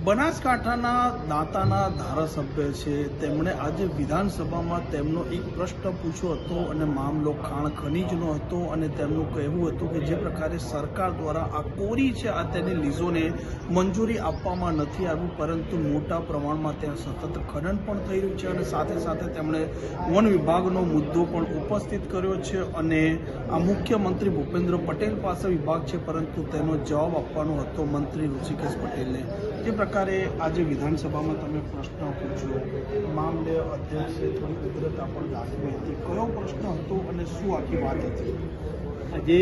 બનાસકાંઠાના દાંતાના ધારાસભ્ય છે તેમણે આજે વિધાનસભામાં તેમનો એક પ્રશ્ન પૂછ્યો હતો અને મામલો ખાણ ખનીજનો હતો અને તેમનું કહેવું હતું કે જે પ્રકારે સરકાર દ્વારા આ કોરી છે આ તેની લીઝોને મંજૂરી આપવામાં નથી આવી, પરંતુ મોટા પ્રમાણમાં ત્યાં સતત ખનન પણ થઈ રહ્યું છે અને સાથે સાથે તેમણે વન વિભાગનો મુદ્દો પણ ઉપસ્થિત કર્યો છે અને આ મુખ્યમંત્રી ભૂપેન્દ્ર પટેલ પાસે વિભાગ છે, પરંતુ તેનો જવાબ આપવાનો હતો મંત્રી ઋષિકેશ પટેલને। જે પ્રકારે આજે વિધાનસભામાં તમે પ્રશ્ન પૂછ્યો, મામલે અધ્યક્ષે થોડી ઉગ્રતા પણ દાખવી હતી, કયો પ્રશ્ન હતો અને શું આખી વાત હતી? આજે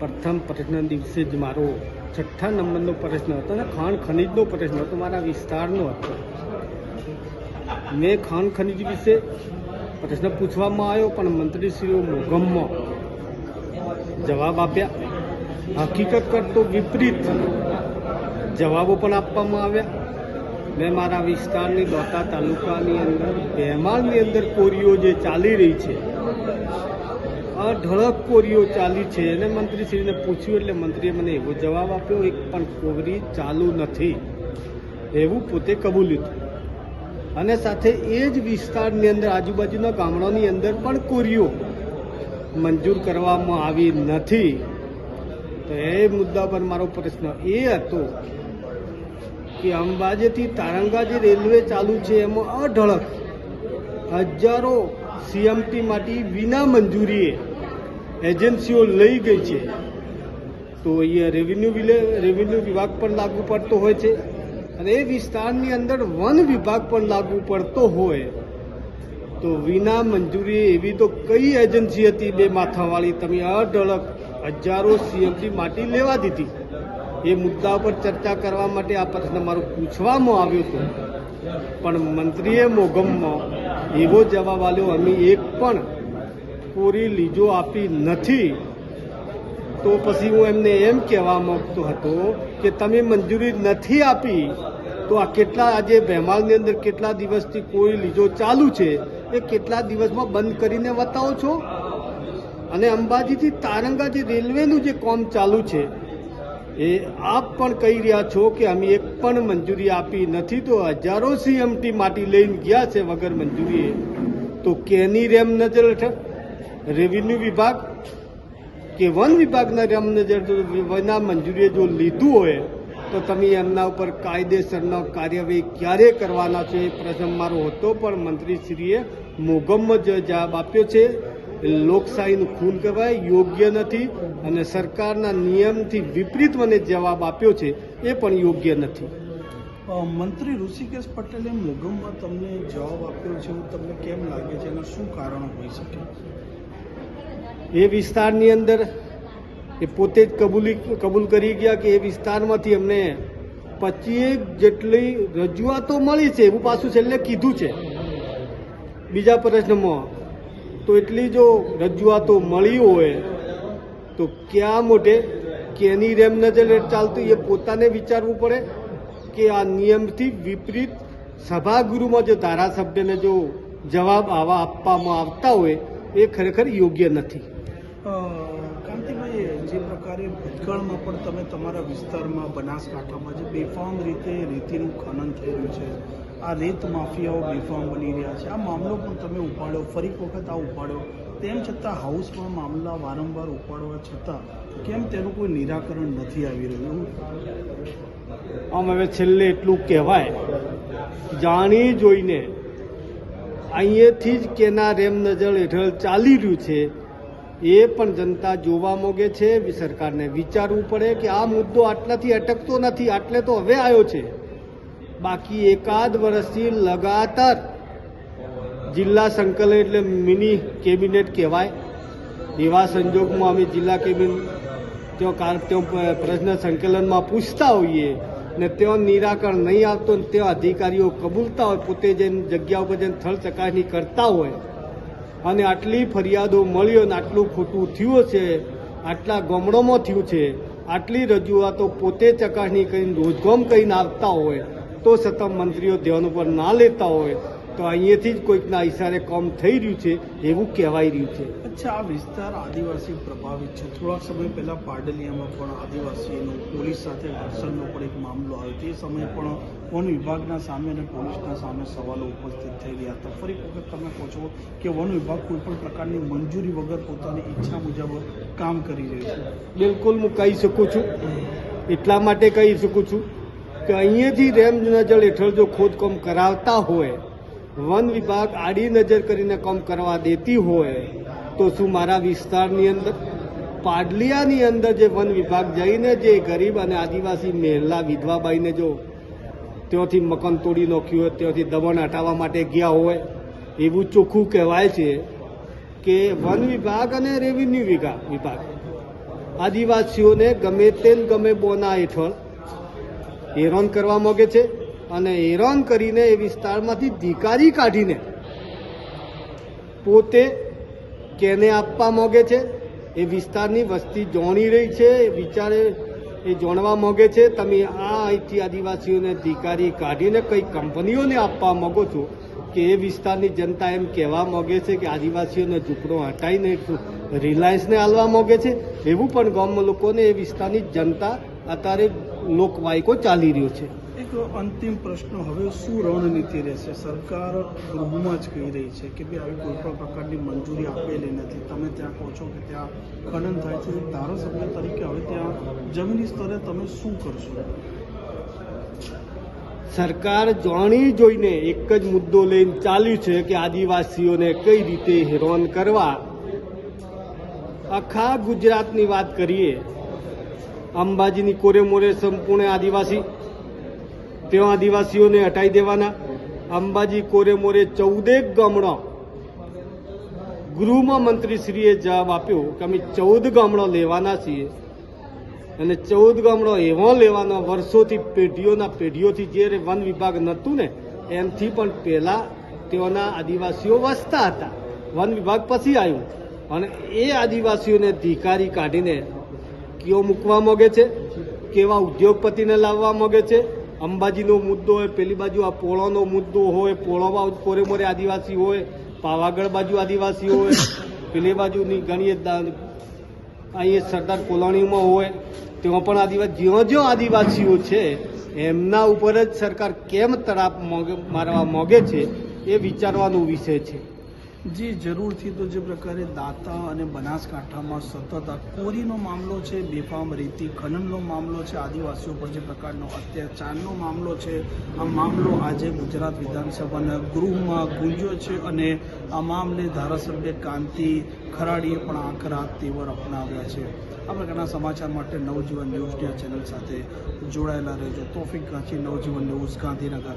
પ્રથમ પ્રશ્ન દિવસે જ મારો 6ઠ્ઠા નંબરનો પ્રશ્ન હતો અને ખાણ ખનીજનો પ્રશ્ન હતો, મારા વિસ્તારનો હતો। મેં ખાણ ખનીજ વિશે પ્રશ્ન પૂછવામાં આવ્યો, પણ મંત્રીશ્રીઓ મોગમમાં જવાબ આપ્યા। હકીકત કરતો વિપરીત જવાબો પણ આપવામાં આવ્યા। મેં મારા વિસ્તારની દોતા તાલુકાની અંદર ભેમાળની અંદર કોરીઓ જે ચાલી રહી છે, અઢળક કોરીઓ ચાલી છે, અને મંત્રીશ્રીને પૂછ્યું એટલે મંત્રીએ મને એવો જવાબ આપ્યો, એક પણ કોરી ચાલુ નથી એવું પોતે કબૂલ્યું હતું। અને સાથે એ જ વિસ્તારની અંદર આજુબાજુના ગામડાની અંદર પણ કોરીઓ મંજૂર કરવામાં આવી નથી। તો એ મુદ્દા પર મારો પ્રશ્ન એ હતો કે અંબાજીથી તારંગા જે રેલવે ચાલુ છે એમાં અઢળક હજારો સીએમટી માટે વિના મંજૂરીએ એજન્સીઓ લઈ ગઈ છે, તો એ રેવન્યુ વિભાગ પણ લાગુ પડતો હોય છે અને એ વિસ્તારની અંદર વન વિભાગ પણ લાગુ પડતો હોય, તો વિના મંજૂરી એવી તો કઈ એજન્સી હતી બે માથાવાળી તમે અઢળક હજારો સીએમટી માટી લેવા દીધી? એ મુદ્દા પર ચર્ચા કરવા માટે આ પ્રશ્ન મારો પૂછવામાં આવ્યો હતો, પણ મંત્રીએ મોગમમાં એવો જવાબ આપ્યો, અમે એક પણ કોરી લીજો આપી નથી। તો પછી હું એમને એમ કહેવા માંગતો હતો કે તમે મંજૂરી નથી આપી તો આ કેટલા આજે ભેમાળની અંદર કેટલા દિવસથી કોઈ લીજો ચાલુ છે એ કેટલા દિવસમાં બંધ કરીને બતાવો છો? અને અંબાજીથી તારંગા જે રેલવેનું જે કામ ચાલુ છે એ આપ પણ કહી રહ્યા છો કે અમે એક પણ મંજૂરી આપી નથી, તો હજારો સીએમટી માટી લઈને ગયા છે વગર મંજૂરીએ, તો કેની રેમ નજર હેઠળ રેવન્યુ વિભાગ કે વન વિભાગના રેમ નજર વિના મંજૂરીએ જો લીધું હોય તો તમે એમના ઉપર કાયદેસરના કાર્યવાહી ક્યારે કરવાના છો એ પ્રશ્ન મારો હતો, પણ મંત્રીશ્રીએ મોગમમાં જ જવાબ આપ્યો છે લોકશાહીનું ખૂન કહેવાય, યોગ્ય નથી, અને સરકારના નિયમથી વિપરીત મને જવાબ આપ્યો છે એ પણ યોગ્ય નથી। મંત્રી ઋષિકેશ પટેલે મોગમમાં તમને જવાબ આપ્યો છે એવું તમને કેમ લાગે છે, એના શું કારણ હોઈ શકે? એ વિસ્તારની અંદર એ પોતે જ કબૂલ કરી ગયા કે એ વિસ્તારમાંથી અમને 25 જેટલી રજૂઆતો મળી છે એવું પાછું છેલ્લે કીધું છે બીજા પ્રશ્નમાં। તો એટલી જો રજૂઆતો મળી હોય તો ક્યાં મોટે કેની રેમ નજર ચાલતું એ પોતાને વિચારવું પડે કે આ નિયમથી વિપરીત સભાગૃહમાં જો ધારાસભ્યને જો જવાબ આવા આપવામાં આવતા હોય એ ખરેખર યોગ્ય નથી। કાંતિભાઈ, જે પ્રકારે ભૂતકાળમાં પણ તમે તમારા વિસ્તારમાં બનાસકાંઠામાં જે બેફામ રીતે રેતીનું ખનન થઈ રહ્યું છે, આ રેત માફિયાઓ બેફામ બની રહ્યા છે, આ મામલો પણ તમે ઉપાડ્યો, ફરી વખત આ ઉપાડ્યો, તેમ છતાં હાઉસમાં મામલા વારંવાર ઉપાડવા છતાં કેમ તેનું કોઈ નિરાકરણ નથી આવી રહ્યું? આમ હવે છેલ્લે એટલું કહેવાય, જાણી જોઈને અહીંયાથી જ કેના રેમ નજર હેઠળ ચાલી રહ્યું છે એ પણ જનતા જોવા માંગે છે। સરકારને વિચારવું પડે કે આ મુદ્દો આટલાથી અટકતો નથી, આટલે તો હવે આવ્યો છે, બાકી એકાદ વર્ષથી લગાતાર જિલ્લા સંકલન એટલે મિની કેબિનેટ કહેવાય એવા સંજોગમાં અમે જિલ્લા કેબિનેટ ત્યાં પ્રશ્ન સંકલનમાં પૂછતા હોઈએ ને ત્યાં નિરાકરણ નહીં આવતો ને ત્યાં અધિકારીઓ કબૂલતા હોય, પોતે જઈને જગ્યા ઉપર જઈને સ્થળ ચકાસણી કરતા હોય અને આટલી ફરિયાદો મળી અને આટલું ખોટું થયું છે, આટલા ગામડામાં થયું છે, આટલી રજૂઆતો પોતે ચકાસણી કરીને રોજગામ કરીને આવતા હોય તો છતાં મંત્રીઓ ધ્યાન ઉપર ના લેતા હોય તો અહીંયાથી જ કોઈકના ઇશારે કામ થઈ રહ્યું છે એવું કહેવાય રહ્યું છે. અચ્છા, આ વિસ્તાર આદિવાસી પ્રભાવિત છે. થોડાક સમય પહેલા પાડલિયામાં પણ આદિવાસીનો પોલીસ સાથે ઘર્ષણનો પણ એક મામલો આવ્યો. તે સમયે પણ વન વિભાગના સામે અને પોલીસના સામે સવાલો ઉપસ્થિત થઈ રહ્યા હતા. ફરી વખત તમે કહો છો કે વન વિભાગ કોઈ પણ પ્રકારની મંજૂરી વગર પોતાની ઈચ્છા મુજબ કામ કરી રહ્યું છે. બિલકુલ હું કહી શકું છું, એટલા માટે કહી શકું છું કે અહીંયાથી રેન્જ નજર હેઠળ જો ખોદકામ કરાવતા હોય, વન વિભાગ આડી નજર કરીને કામ કરવા દેતી હોય, તો શું મારા વિસ્તારની અંદર પાડલિયાની અંદર જે વન વિભાગ જઈને જે ગરીબ અને આદિવાસી મહિલા વિધવાબાઈને જો ત્યાંથી મકાન તોડી નાખ્યું હોય, ત્યાંથી દબાણ હટાવવા માટે ગયા હોય, એવું ચોખ્ખું કહેવાય છે કે વન વિભાગ અને રેવન્યુ વિભાગ આદિવાસીઓને ગમે તેમ ગમે બોના હેઠળ હેરાન કરવા માંગે છે અને હેરાન કરીને એ વિસ્તારમાંથી ધિકારી કાઢીને પોતે કેને આપવા માંગે છે. એ વિસ્તારની વસ્તી જાણી રહી છે, એ વિચારે એ જાણવા માંગે છે તમે આ અહીંથી આદિવાસીઓને ધિકારી કાઢીને કઈ કંપનીઓને આપવા માંગો છો કે એ વિસ્તારની જનતા એમ કહેવા માંગે છે કે આદિવાસીઓને ઝૂંપડો હટાવીને રિલાયન્સને આલવા માંગે છે. એવું પણ ગામમાં લોકોને એ વિસ્તારની જનતા અત્યારે લોકવાયકો ચાલી રહ્યો છે. એક અંતિમ પ્રશ્ન, હવે શું રણનીતિ રહેશે? સરકાર ગૃહમાં જ કહી રહી છે કે ભાઈ આવી કોઈ પણ પ્રકારની મંજૂરી આપેલી નથી. તમે ત્યાં કહો છો કે ત્યાં ખનન થાય છે. ધારાસભ્ય તરીકે હવે ત્યાં જમીની સ્તરે તમે શું કરશો? સરકાર જાણી જોઈને એક જ મુદ્દો લઈને ચાલ્યું છે કે આદિવાસીઓને કઈ રીતે હેરાન કરવા. આખા ગુજરાતની વાત કરીએ, અંબાજીની કોરે મોરે સંપૂર્ણ આદિવાસી, ત્યાં આદિવાસીઓને હટાવી દેવાના. અંબાજી કોરે મોરે 14 ગામડા ગૃહમાં મંત્રીશ્રીએ જવાબ આપ્યો કે અમે 14 ગામડા લેવાના છીએ અને 14 ગામડા એવા લેવાના વર્ષોથી પેઢીઓથી જે વન વિભાગ નહોતું ને એમથી પણ પહેલા તેઓના આદિવાસીઓ વસતા હતા. વન વિભાગ પછી આવ્યું અને એ આદિવાસીઓને ધિકારી કાઢીને કયો મૂકવા માંગે છે, કેવા ઉદ્યોગપતિને લાવવા માંગે છે. અંબાજીનો મુદ્દો હોય, પેલી બાજુ આ પોળોનો મુદ્દો હોય, પોળોમાં કોરે મોરે આદિવાસી હોય, પાવાગઢ બાજુ આદિવાસી હોય, પેલી બાજુની ગણીએ અહીંયા સરદાર કોલોનીમાં હોય, તેમાં પણ આદિવાસી જ્યાં આદિવાસીઓ છે એમના ઉપર જ સરકાર કેમ તડાપ મારવા માંગે છે એ વિચારવાનો વિષય છે. જી જરૂરથી. તો જે પ્રકારે દાંતા અને બનાસકાંઠામાં સતત આ કોરીનો મામલો છે, બેફામ રેતી ખનનનો મામલો છે, આદિવાસીઓ પર જે પ્રકારનો અત્યાચારનો મામલો છે, આ મામલો આજે ગુજરાત વિધાનસભાના ગૃહમાં ગુંજ્યો છે અને આ મામલે ધારાસભ્ય કાંતિ ખરાડીએ પણ આકરા તેવર અપનાવ્યા છે. આ પ્રકારના સમાચાર માટે નવજીવન ન્યૂઝની ચેનલ સાથે જોડાયેલા રહેજો. તોફિક ગાંચી, નવજીવન ન્યૂઝ, ગાંધીનગર.